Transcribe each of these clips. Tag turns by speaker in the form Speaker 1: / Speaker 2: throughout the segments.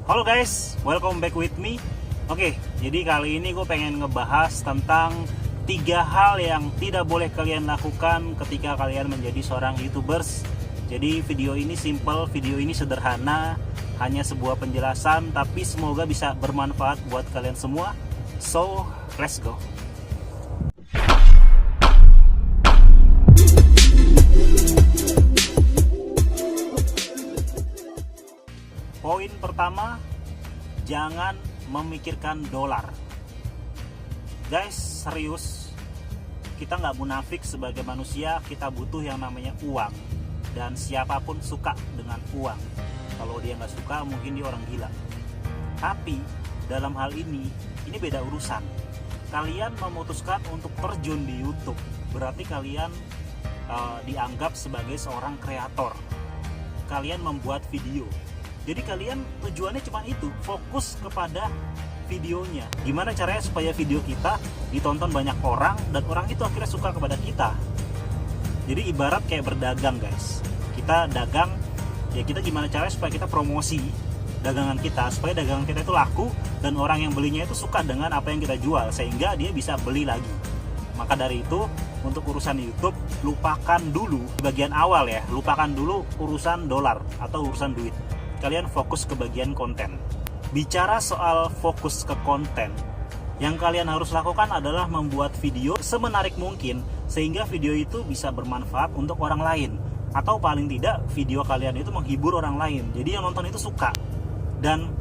Speaker 1: Halo guys, welcome back with me. Oke, jadi kali ini gue pengen ngebahas tentang 3 hal yang tidak boleh kalian lakukan ketika kalian menjadi seorang YouTubers. Jadi video ini simple, video ini sederhana, hanya sebuah penjelasan, tapi semoga bisa bermanfaat buat kalian semua. So, let's go. Poin pertama, jangan memikirkan dolar. Guys, serius, kita nggak munafik sebagai manusia, kita butuh yang namanya uang. Dan siapapun suka dengan uang. Kalau dia nggak suka, mungkin dia orang gila. Tapi, dalam hal ini beda urusan. Kalian memutuskan untuk terjun di YouTube, berarti kalian dianggap sebagai seorang kreator. Kalian membuat video. Jadi kalian tujuannya cuma itu, fokus kepada videonya. Gimana caranya supaya video kita ditonton banyak orang dan orang itu akhirnya suka kepada kita. Jadi ibarat kayak berdagang guys. Kita dagang, ya kita gimana caranya supaya kita promosi dagangan kita, supaya dagangan kita itu laku dan orang yang belinya itu suka dengan apa yang kita jual, sehingga dia bisa beli lagi. Maka dari itu, untuk urusan YouTube, lupakan dulu bagian awal ya, lupakan dulu urusan dolar atau urusan duit. Kalian fokus ke bagian konten. Bicara soal fokus ke konten, yang kalian harus lakukan adalah membuat video semenarik mungkin sehingga video itu bisa bermanfaat untuk orang lain, atau paling tidak video kalian itu menghibur orang lain, jadi yang nonton itu suka. Dan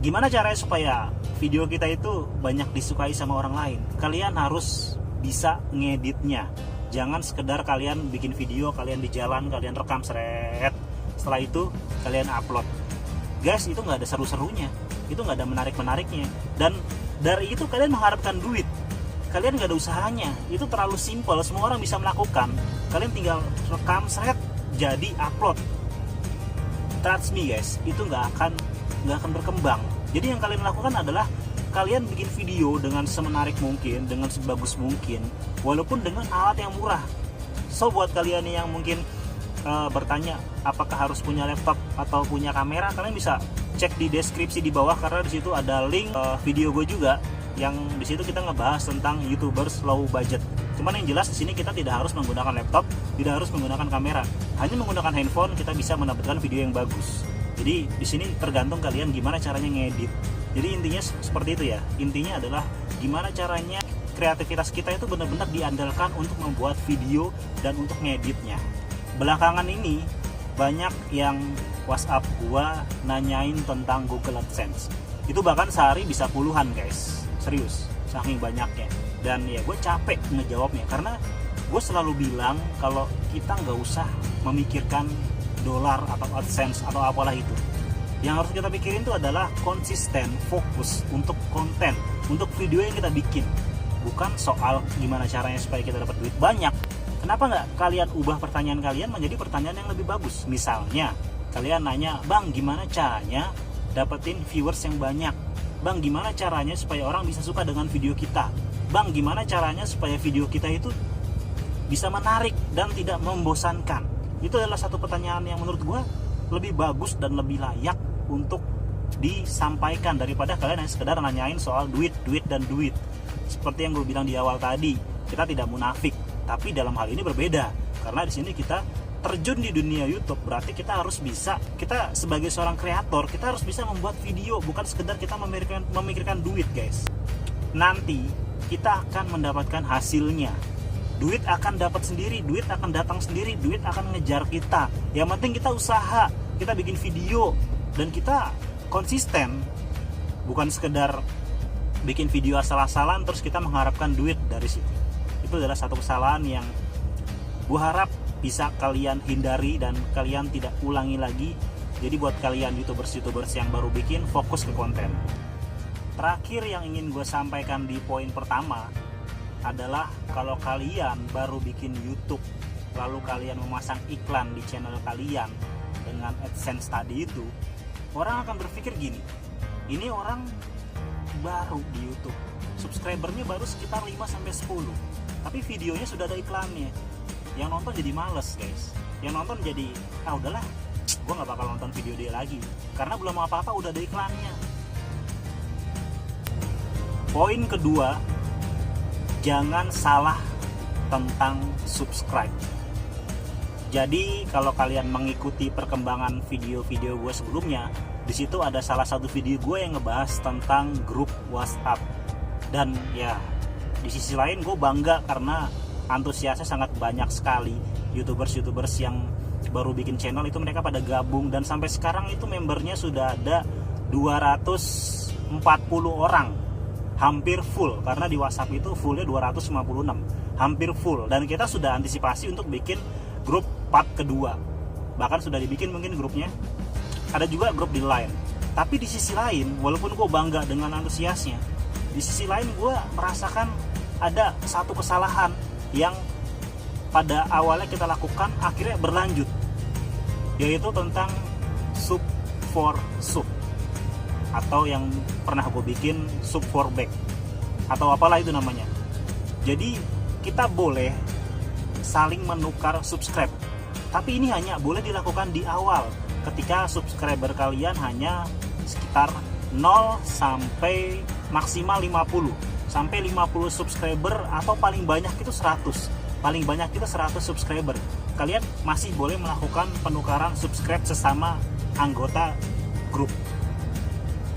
Speaker 1: gimana caranya supaya video kita itu banyak disukai sama orang lain? Kalian harus bisa ngeditnya. Jangan sekedar kalian bikin video, kalian di jalan, kalian rekam seret, setelah itu kalian upload. Guys, itu nggak ada seru-serunya, itu nggak ada menarik-menariknya, dan dari itu kalian mengharapkan duit. Kalian nggak ada usahanya, itu terlalu simpel, semua orang bisa melakukan. Kalian tinggal rekam seret, jadi upload. Trust me guys, itu nggak akan berkembang. Jadi yang kalian lakukan adalah kalian bikin video dengan semenarik mungkin, dengan sebagus mungkin, walaupun dengan alat yang murah. So buat kalian yang mungkin bertanya apakah harus punya laptop atau punya kamera, kalian bisa cek di deskripsi di bawah, karena di situ ada link video gue juga, yang di situ kita ngebahas tentang YouTubers low budget. Cuman yang jelas di sini kita tidak harus menggunakan laptop, tidak harus menggunakan kamera, hanya menggunakan handphone kita bisa mendapatkan video yang bagus. Jadi di sini tergantung kalian gimana caranya ngedit. Jadi intinya seperti itu ya. Intinya adalah gimana caranya kreativitas kita itu benar-benar diandalkan untuk membuat video dan untuk ngeditnya. Belakangan ini banyak yang WhatsApp gua nanyain tentang Google AdSense. Itu bahkan sehari bisa puluhan guys, serius, saking banyaknya. Dan ya gue capek ngejawabnya, karena gue selalu bilang kalau kita nggak usah memikirkan dolar atau AdSense atau apalah itu. Yang harus kita pikirin itu adalah konsisten, fokus untuk konten, untuk video yang kita bikin. Bukan soal gimana caranya supaya kita dapat duit banyak. Kenapa nggak kalian ubah pertanyaan kalian menjadi pertanyaan yang lebih bagus? Misalnya, kalian nanya, Bang, gimana caranya dapetin viewers yang banyak? Bang, gimana caranya supaya orang bisa suka dengan video kita? Bang, gimana caranya supaya video kita itu bisa menarik dan tidak membosankan? Itu adalah satu pertanyaan yang menurut gue lebih bagus dan lebih layak untuk disampaikan daripada kalian yang sekedar nanyain soal duit. Seperti yang gue bilang di awal tadi, kita tidak munafik. Tapi dalam hal ini berbeda, karena di sini kita terjun di dunia YouTube, berarti kita harus bisa, kita sebagai seorang kreator, kita harus bisa membuat video, bukan sekedar kita memikirkan duit guys. Nanti kita akan mendapatkan hasilnya. Duit akan dapat sendiri, duit akan datang sendiri, duit akan ngejar kita. Yang penting kita usaha, kita bikin video, dan kita konsisten. Bukan sekedar bikin video asal-asalan terus kita mengharapkan duit dari situ. Itu adalah satu kesalahan yang gue harap bisa kalian hindari dan kalian tidak ulangi lagi. Jadi buat kalian YouTubers yang baru bikin, fokus ke konten. Terakhir yang ingin gue sampaikan di poin pertama adalah kalau kalian baru bikin YouTube, lalu kalian memasang iklan di channel kalian dengan AdSense tadi itu, orang akan berpikir gini, ini orang baru di YouTube, subscribernya baru sekitar 5-10, tapi videonya sudah ada iklannya. Yang nonton jadi males guys, yang nonton jadi udahlah gue nggak bakal nonton video dia lagi, karena belum apa-apa udah ada iklannya. Poin kedua, jangan salah tentang subscribe. Jadi kalau kalian mengikuti perkembangan video-video gue sebelumnya, di situ ada salah satu video gue yang ngebahas tentang grup WhatsApp. Dan ya, di sisi lain gue bangga karena antusiasnya sangat banyak sekali. YouTubers yang baru bikin channel itu mereka pada gabung, dan sampai sekarang itu membernya sudah ada 240 orang, hampir full, karena di WhatsApp itu fullnya 256, hampir full. Dan kita sudah antisipasi untuk bikin grup part kedua, bahkan sudah dibikin mungkin grupnya. Ada juga grup di Line. Tapi di sisi lain, walaupun gue bangga dengan antusiasnya, di sisi lain gue merasakan ada satu kesalahan yang pada awalnya kita lakukan akhirnya berlanjut, yaitu tentang sub for sub, atau yang pernah gue bikin sub for back, atau apalah itu namanya. Jadi kita boleh saling menukar subscribe, tapi ini hanya boleh dilakukan di awal ketika subscriber kalian hanya sekitar 0 sampai maksimal 50 subscriber, atau paling banyak itu 100 subscriber. Kalian masih boleh melakukan penukaran subscribe sesama anggota grup.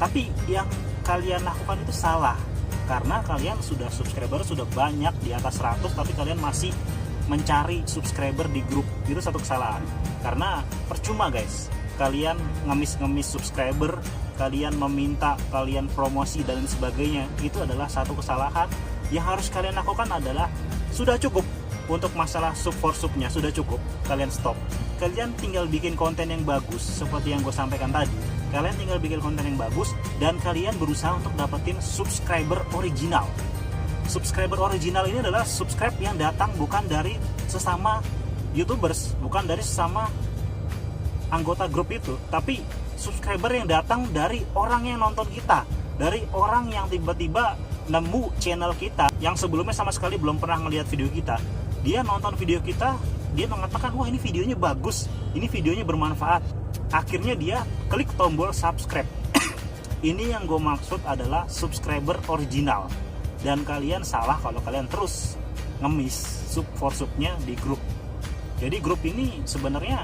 Speaker 1: Tapi yang kalian lakukan itu salah, karena kalian sudah subscriber sudah banyak di atas 100, tapi kalian masih mencari subscriber di grup. Itu satu kesalahan, karena percuma guys, kalian ngemis subscriber, kalian meminta, kalian promosi dan sebagainya. Itu adalah satu kesalahan. Yang harus kalian lakukan adalah, sudah cukup untuk masalah sub for subnya, sudah cukup, kalian stop. Kalian tinggal bikin konten yang bagus seperti yang gue sampaikan tadi. Kalian tinggal bikin konten yang bagus, dan kalian berusaha untuk dapetin subscriber original. Subscriber original ini adalah subscribe yang datang bukan dari sesama YouTubers, bukan dari sesama anggota grup itu, tapi subscriber yang datang dari orang yang nonton kita, dari orang yang tiba-tiba nemu channel kita, yang sebelumnya sama sekali belum pernah ngelihat video kita. Dia nonton video kita, dia mengatakan, wah ini videonya bagus, ini videonya bermanfaat. Akhirnya dia klik tombol subscribe. Ini yang gue maksud adalah subscriber original. Dan kalian salah kalau kalian terus ngemis sub for subnya di grup. Jadi grup ini sebenarnya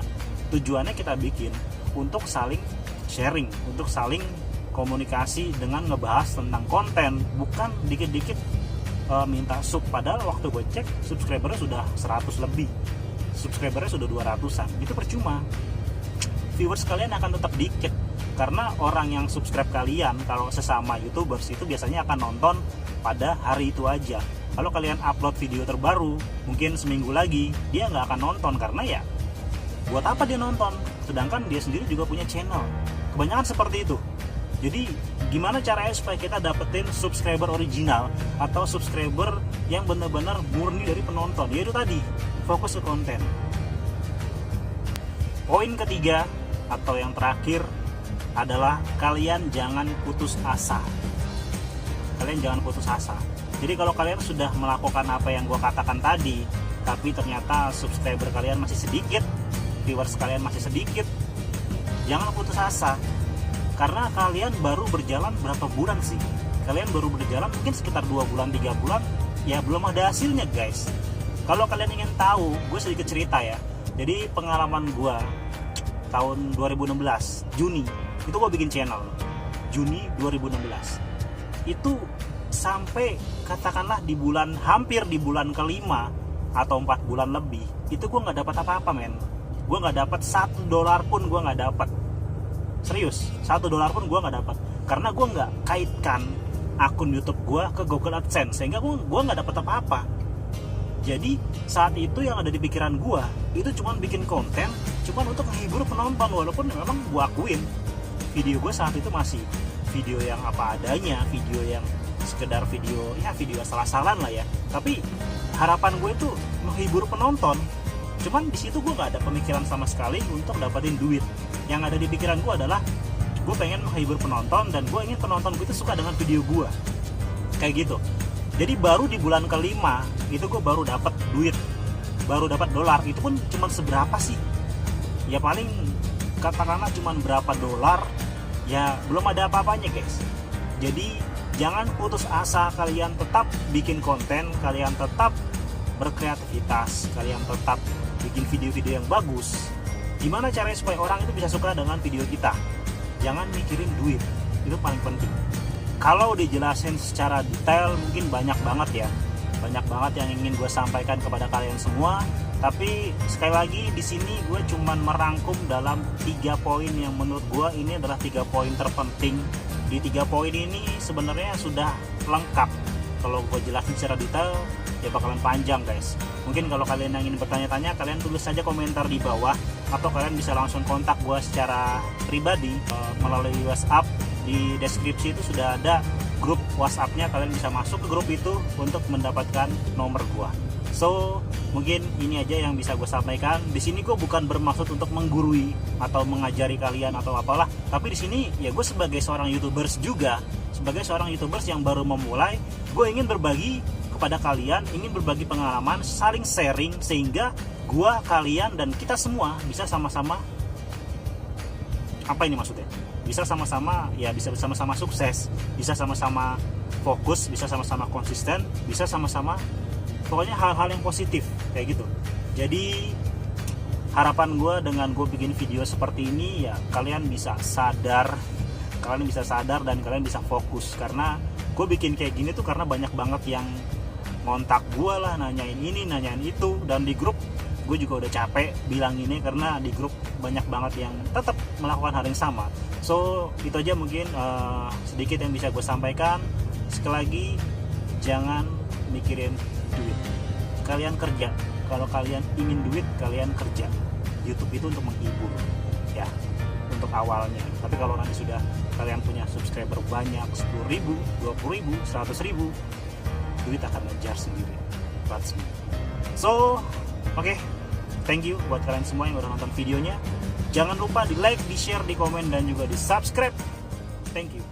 Speaker 1: tujuannya kita bikin untuk saling sharing, untuk saling komunikasi dengan ngebahas tentang konten, bukan dikit-dikit minta sub. Padahal waktu gue cek subscribernya sudah 100 lebih, subscribernya sudah 200-an. Itu percuma, viewers kalian akan tetap dikit, karena orang yang subscribe kalian kalau sesama YouTubers itu biasanya akan nonton pada hari itu aja. Kalau kalian upload video terbaru mungkin seminggu lagi, dia nggak akan nonton, karena ya buat apa dia nonton, sedangkan dia sendiri juga punya channel. Kebanyakan seperti itu. Jadi gimana caranya supaya kita dapetin subscriber original, atau subscriber yang benar-benar murni dari penonton? Yaitu tadi, fokus ke konten. Poin ketiga atau yang terakhir adalah kalian jangan putus asa. Kalian jangan putus asa. Jadi kalau kalian sudah melakukan apa yang gue katakan tadi, tapi ternyata subscriber kalian masih sedikit, viewers kalian masih sedikit, jangan putus asa. Karena kalian baru berjalan berapa bulan sih? Kalian baru berjalan mungkin sekitar 2 bulan, 3 bulan, ya belum ada hasilnya guys. Kalau kalian ingin tahu, gue sedikit cerita ya. Jadi pengalaman gue tahun 2016, Juni, itu gue bikin channel. Juni 2016. Itu sampai katakanlah di bulan, hampir di bulan kelima atau 4 bulan lebih, itu gue nggak dapat apa-apa men. Gue nggak dapat $1 pun, gue nggak dapat. Serius, $1 pun gue nggak dapat, karena gue nggak kaitkan akun YouTube gue ke Google AdSense, sehingga gue nggak dapat apa-apa. Jadi saat itu yang ada di pikiran gue itu cuma bikin konten, cuma untuk menghibur penonton. Walaupun memang gue akuin video gue saat itu masih video yang apa adanya, video yang sekedar video asal-asalan lah ya. Tapi harapan gue itu menghibur penonton. Cuman di situ gue nggak ada pemikiran sama sekali untuk dapetin duit. Yang ada di pikiran gue adalah gue pengen menghibur penonton, dan gue ingin penonton gue itu suka dengan video gue, kayak gitu. Jadi baru di bulan kelima itu gue baru dapat duit, baru dapat $. Itu pun cuma seberapa sih? Ya paling katakanlah cuma berapa dolar, ya belum ada apa-apanya guys. Jadi jangan putus asa, kalian tetap bikin konten, kalian tetap berkreativitas, kalian tetap bikin video-video yang bagus. Gimana caranya supaya orang itu bisa suka dengan video kita? Jangan mikirin duit, itu paling penting. Kalau dijelasin secara detail mungkin banyak banget yang ingin gue sampaikan kepada kalian semua. Tapi sekali lagi di sini gue cuman merangkum dalam 3 poin yang menurut gue ini adalah 3 poin terpenting. Di 3 poin ini sebenarnya sudah lengkap. Kalau gue jelasin secara detail ya bakalan panjang guys. Mungkin kalau kalian yang ingin bertanya-tanya, kalian tulis saja komentar di bawah, atau kalian bisa langsung kontak gue secara pribadi melalui WhatsApp. Di deskripsi itu sudah ada grup WhatsApp-nya, kalian bisa masuk ke grup itu untuk mendapatkan nomor gue. So, mungkin ini aja yang bisa gue sampaikan. Di sini gue bukan bermaksud untuk menggurui atau mengajari kalian atau apalah. Tapi di sini ya gue sebagai seorang YouTubers juga, sebagai seorang YouTubers yang baru memulai, gue ingin berbagi kepada kalian, ingin berbagi pengalaman, saling sharing sehingga gue, kalian, dan kita semua bisa sama-sama, apa ini maksudnya? Bisa sama-sama, ya bisa bersama-sama sukses, bisa sama-sama fokus, bisa sama-sama konsisten, bisa sama-sama, pokoknya hal-hal yang positif kayak gitu. Jadi harapan gue dengan gue bikin video seperti ini ya kalian bisa sadar dan kalian bisa fokus. Karena gue bikin kayak gini tuh karena banyak banget yang ngontak gue lah, nanyain ini, nanyain itu. Dan di grup gue juga udah capek bilang ini karena di grup banyak banget yang tetap melakukan hal yang sama. So itu aja mungkin sedikit yang bisa gue sampaikan. Sekali lagi, jangan mikirin duit, kalian kerja. Kalau kalian ingin duit, kalian kerja. YouTube itu untuk menghibur ya, untuk awalnya. Tapi kalau nanti sudah kalian punya subscriber banyak, 10.000, 20.000, 100.000, duit akan ngejar sendiri. That's me. So oke, thank you buat kalian semua yang udah nonton videonya. Jangan lupa di like, di share, di komen, dan juga di subscribe. Thank you.